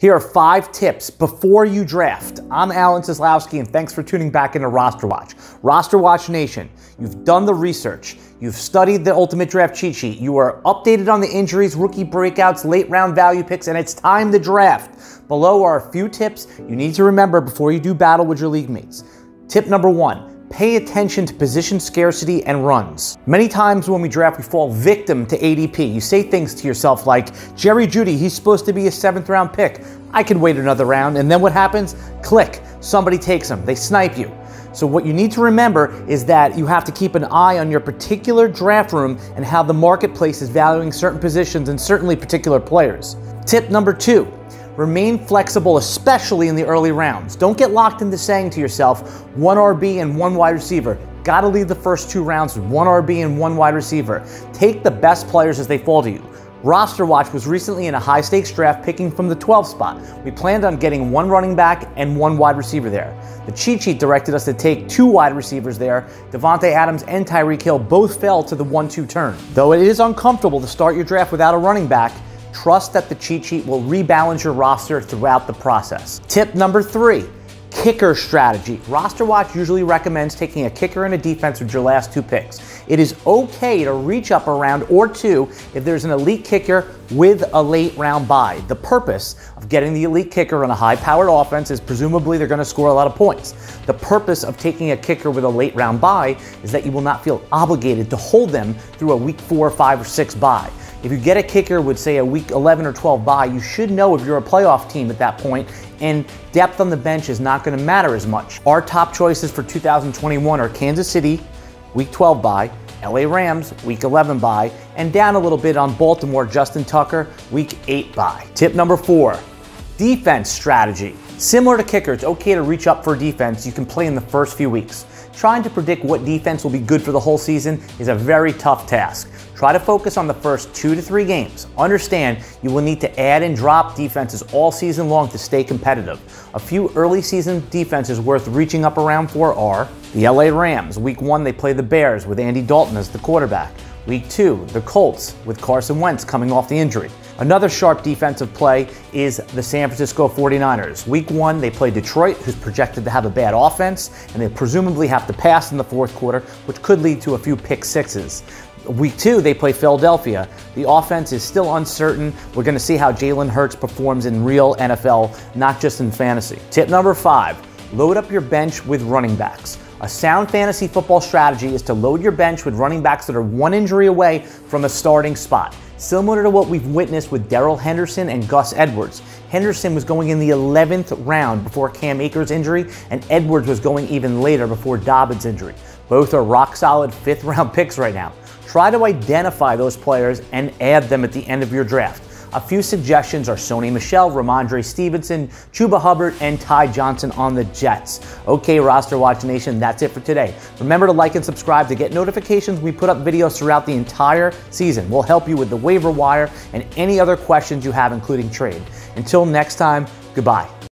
Here are 5 tips before you draft. I'm Seslowsky, and thanks for tuning back into RosterWatch. RosterWatch Nation, you've done the research. You've studied the Ultimate Draft cheat sheet. You are updated on the injuries, rookie breakouts, late round value picks, and it's time to draft. Below are a few tips you need to remember before you do battle with your league mates. Tip number 1. Pay attention to position scarcity and runs. Many times when we draft, we fall victim to ADP. You say things to yourself like, Jerry Jeudy, he's supposed to be a 7th round pick. I could wait another round. And then what happens? Click. Somebody takes him. They snipe you. So what you need to remember is that you have to keep an eye on your particular draft room and how the marketplace is valuing certain positions and certainly particular players. Tip number 2. Remain flexible, especially in the early rounds. Don't get locked into saying to yourself, 1 RB and 1 wide receiver. Gotta leave the first 2 rounds with 1 RB and 1 wide receiver. Take the best players as they fall to you. RosterWatch was recently in a high-stakes draft picking from the 12th spot. We planned on getting 1 running back and 1 wide receiver there. The cheat sheet directed us to take 2 wide receivers there. Devontae Adams and Tyreek Hill both fell to the 1-2 turn. Though it is uncomfortable to start your draft without a running back, trust that the cheat sheet will rebalance your roster throughout the process. Tip number 3, kicker strategy. RosterWatch usually recommends taking a kicker and a defense with your last 2 picks. It is okay to reach up a round or 2 if there's an elite kicker with a late round bye. The purpose of getting the elite kicker on a high-powered offense is presumably they're going to score a lot of points. The purpose of taking a kicker with a late round bye is that you will not feel obligated to hold them through a week 4, 5, or 6 bye. If you get a kicker with, say, a week 11 or 12 bye, you should know if you're a playoff team at that point, and depth on the bench is not going to matter as much. Our top choices for 2021 are Kansas City, week 12 bye, LA Rams, week 11 bye, and down a little bit on Baltimore, Justin Tucker, week 8 bye. Tip number 4, defense strategy. Similar to kicker, it's okay to reach up for defense you can play in the first few weeks. Trying to predict what defense will be good for the whole season is a very tough task. Try to focus on the first 2 to 3 games. Understand you will need to add and drop defenses all season long to stay competitive. A few early season defenses worth reaching up around for are the LA Rams. Week 1, they play the Bears with Andy Dalton as the quarterback. Week 2, the Colts with Carson Wentz coming off the injury. Another sharp defensive play is the San Francisco 49ers. Week 1, they play Detroit, who's projected to have a bad offense, and they presumably have to pass in the 4th quarter, which could lead to a few pick sixes. Week 2, they play Philadelphia. The offense is still uncertain. We're going to see how Jalen Hurts performs in real NFL, not just in fantasy. Tip number 5, load up your bench with running backs. A sound fantasy football strategy is to load your bench with running backs that are 1 injury away from a starting spot. Similar to what we've witnessed with Darrell Henderson and Gus Edwards. Henderson was going in the 11th round before Cam Akers' injury, and Edwards was going even later before Dobbins' injury. Both are rock-solid 5th round picks right now. Try to identify those players and add them at the end of your draft. A few suggestions are Sony Michel, Ramondre Stevenson, Chuba Hubbard, and Ty Johnson on the Jets. Okay, RosterWatch Nation, that's it for today. Remember to like and subscribe to get notifications. We put up videos throughout the entire season. We'll help you with the waiver wire and any other questions you have, including trade. Until next time, goodbye.